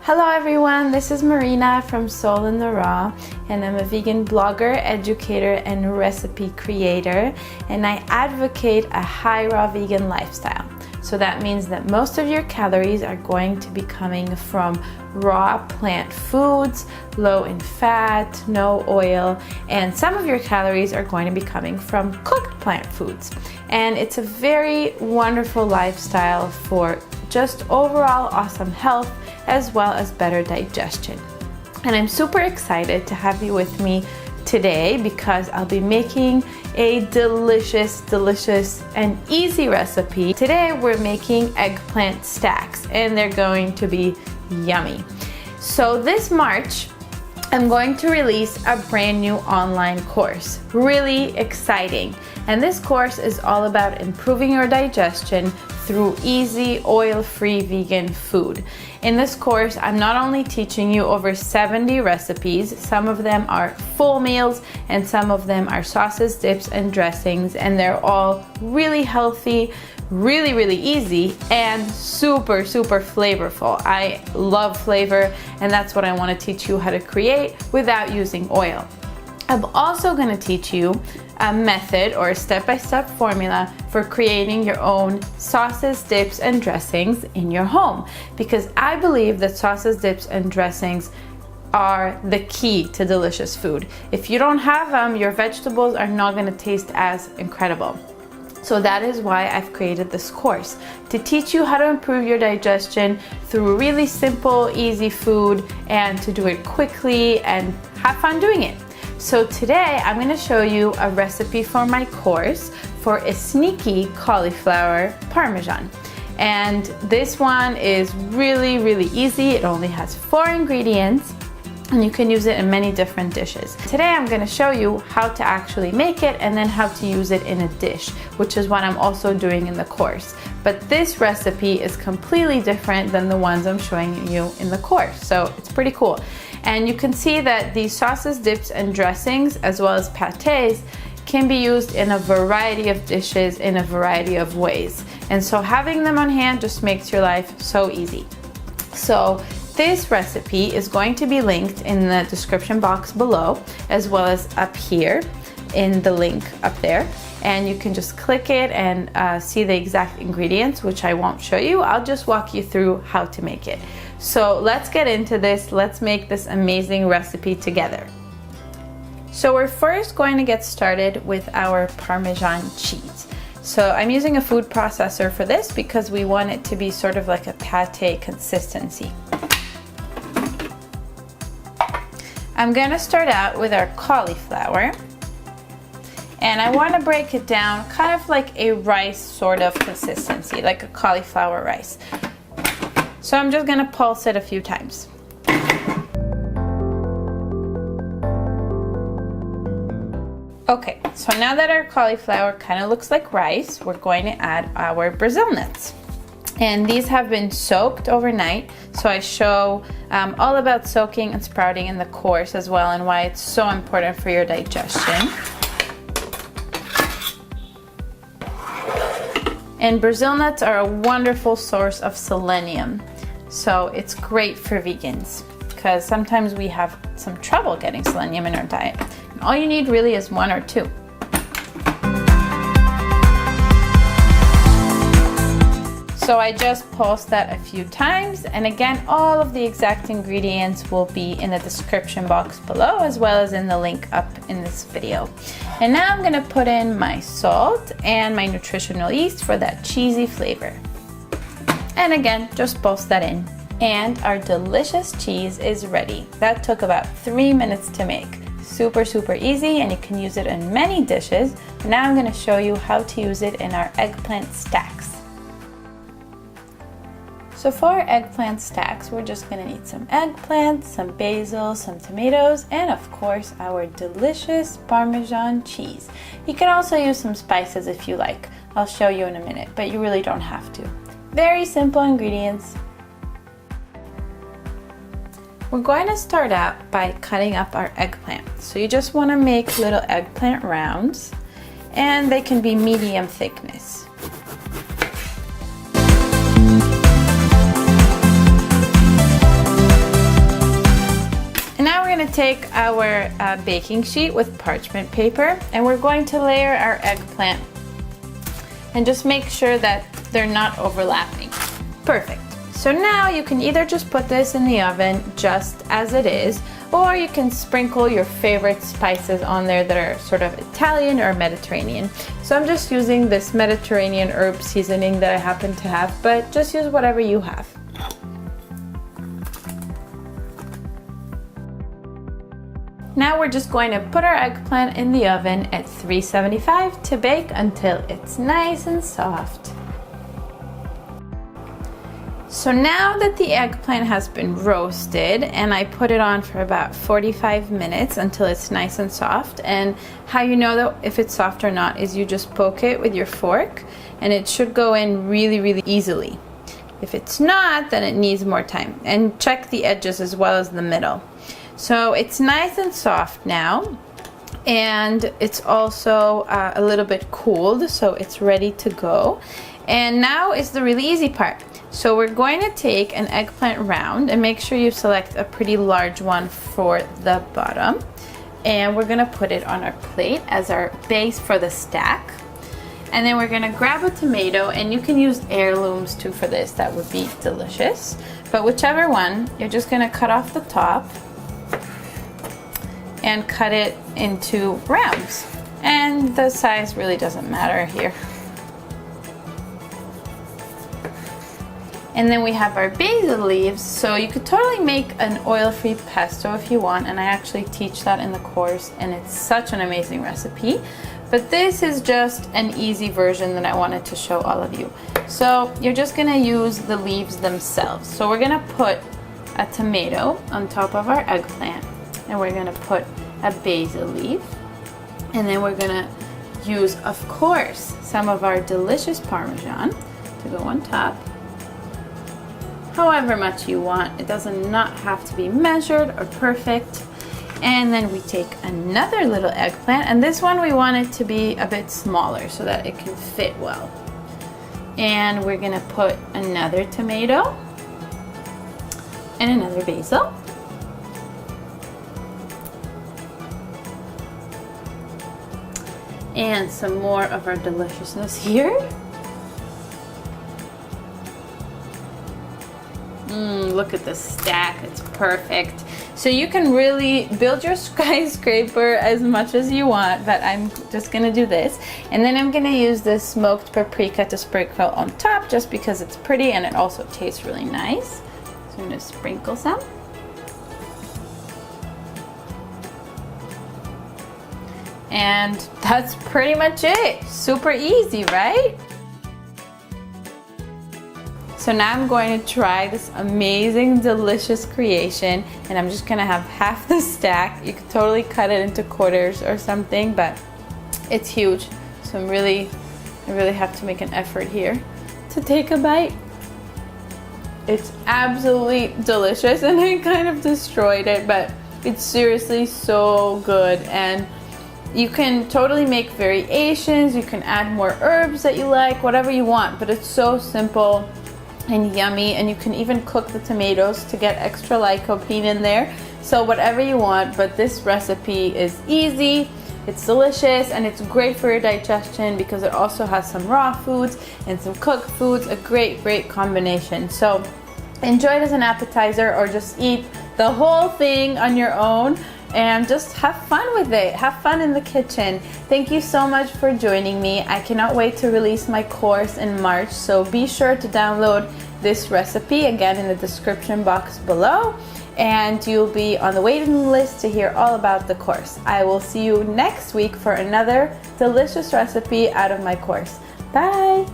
Hello everyone, this is Marina from Soul in the Raw, and I'm a vegan blogger, educator, and recipe creator, and I advocate a high raw vegan lifestyle. So that means that most of your calories are going to be coming from raw plant foods, low in fat, no oil, and some of your calories are going to be coming from cooked plant foods. And it's a very wonderful lifestyle for just overall awesome health as well as better digestion. And I'm super excited to have you with me today because I'll be making a delicious and easy recipe. Today we're making eggplant stacks and they're going to be yummy. So this March, I'm going to release a brand new online course. Really exciting. And this course is all about improving your digestion through easy, oil-free vegan food. In this course, I'm not only teaching you over 70 recipes, some of them are full meals and some of them are sauces, dips, and dressings, and they're all really healthy, really easy, and super flavorful. I love flavor, and that's what I want to teach you how to create without using oil. I'm also going to teach you a method or a step-by-step formula for creating your own sauces, dips, and dressings in your home, because I believe that sauces, dips, and dressings are the key to delicious food. If you don't have them, your vegetables are not going to taste as incredible. So that is why I've created this course, to teach you how to improve your digestion through really simple, easy food, and to do it quickly and have fun doing it. So today I'm going to show you a recipe for my course for a sneaky cauliflower parmesan. And this one is really easy. It only has 4 ingredients and you can use it in many different dishes. Today I'm going to show you how to actually make it and then how to use it in a dish, which is what I'm also doing in the course. But this recipe is completely different than the ones I'm showing you in the course, so it's pretty cool. And you can see that these sauces, dips, and dressings, as well as pâtés, can be used in a variety of dishes in a variety of ways. And so having them on hand just makes your life so easy. So this recipe is going to be linked in the description box below, as well as up here in the link up there. And you can just click it and see the exact ingredients, which I won't show you. I'll just walk you through how to make it. So let's get into this. Let's make this amazing recipe together. So we're first going to get started with our Parmesan cheese. So I'm using a food processor for this because we want it to be sort of like a pâté consistency. I'm going to start out with our cauliflower. And I want to break it down kind of like a rice sort of consistency, like a cauliflower rice. So I'm just going to pulse it a few times. Okay, so now that our cauliflower kind of looks like rice, we're going to add our Brazil nuts. And these have been soaked overnight, so I show all about soaking and sprouting in the course as well, and why it's so important for your digestion. And Brazil nuts are a wonderful source of selenium, so it's great for vegans because sometimes we have some trouble getting selenium in our diet. And all you need really is 1 or 2. So I just pulsed that a few times, and again, all of the exact ingredients will be in the description box below, as well as in the link up in this video. And now I'm gonna put in my salt and my nutritional yeast for that cheesy flavor. And again, just pulse that in. And our delicious cheese is ready. That took about 3 minutes to make. Super easy, and you can use it in many dishes. Now I'm gonna show you how to use it in our eggplant stacks. So for our eggplant stacks, we're just gonna need some eggplant, some basil, some tomatoes, and of course our delicious Parmesan cheese. You can also use some spices if you like. I'll show you in a minute, but you really don't have to. Very simple ingredients. We're going to start out by cutting up our eggplant. So you just wanna make little eggplant rounds, and they can be medium thickness. going to take our baking sheet with parchment paper, and we're going to layer our eggplant and just make sure that they're not overlapping. Perfect. So now you can either just put this in the oven just as it is, or you can sprinkle your favorite spices on there that are sort of Italian or Mediterranean. So I'm just using this Mediterranean herb seasoning that I happen to have, but just use whatever you have. Now we're just going to put our eggplant in the oven at 375 to bake until it's nice and soft. So now that the eggplant has been roasted, and I put it on for about 45 minutes until it's nice and soft, and how you know that if it's soft or not is you just poke it with your fork and it should go in really easily. If it's not, then it needs more time, and check the edges as well as the middle. So it's nice and soft now, and it's also a little bit cooled, so it's ready to go. And now is the really easy part. So we're going to take an eggplant round, and make sure you select a pretty large one for the bottom. And we're gonna put it on our plate as our base for the stack. And then we're gonna grab a tomato, and you can use heirlooms too for this, that would be delicious. But whichever one, you're just gonna cut off the top and cut it into rounds. And the size really doesn't matter here. And then we have our basil leaves, so you could totally make an oil-free pesto if you want, and I actually teach that in the course, and it's such an amazing recipe. But this is just an easy version that I wanted to show all of you. So you're just gonna use the leaves themselves. So we're gonna put a tomato on top of our eggplant, and we're gonna put a basil leaf, and then we're gonna use, of course, some of our delicious Parmesan to go on top. However much you want. It does not have to be measured or perfect. And then we take another little eggplant, and this one we want it to be a bit smaller so that it can fit well. And we're gonna put another tomato and another basil. And some more of our deliciousness here. Look at this stack, it's perfect. So you can really build your skyscraper as much as you want, but I'm just gonna do this. And then I'm gonna use this smoked paprika to sprinkle on top just because it's pretty and it also tastes really nice. So I'm gonna sprinkle some. And that's pretty much it. Super easy, right? So now I'm going to try this amazing, delicious creation, and I'm just gonna have half the stack. You could totally cut it into quarters or something, but it's huge. So I really have to make an effort here to take a bite. It's absolutely delicious, and I kind of destroyed it, but it's seriously so good. And you can totally make variations. You can add more herbs that you like, whatever you want, but it's so simple and yummy, and you can even cook the tomatoes to get extra lycopene in there. So whatever you want, but this recipe is easy, it's delicious, and it's great for your digestion because it also has some raw foods and some cooked foods, a great combination. So enjoy it as an appetizer, or just eat the whole thing on your own and just have fun with it. Have fun in the kitchen. Thank you so much for joining me. I cannot wait to release my course in March, so be sure to download this recipe again in the description box below, and you'll be on the waiting list to hear all about the course. I will see you next week for another delicious recipe out of my course. Bye!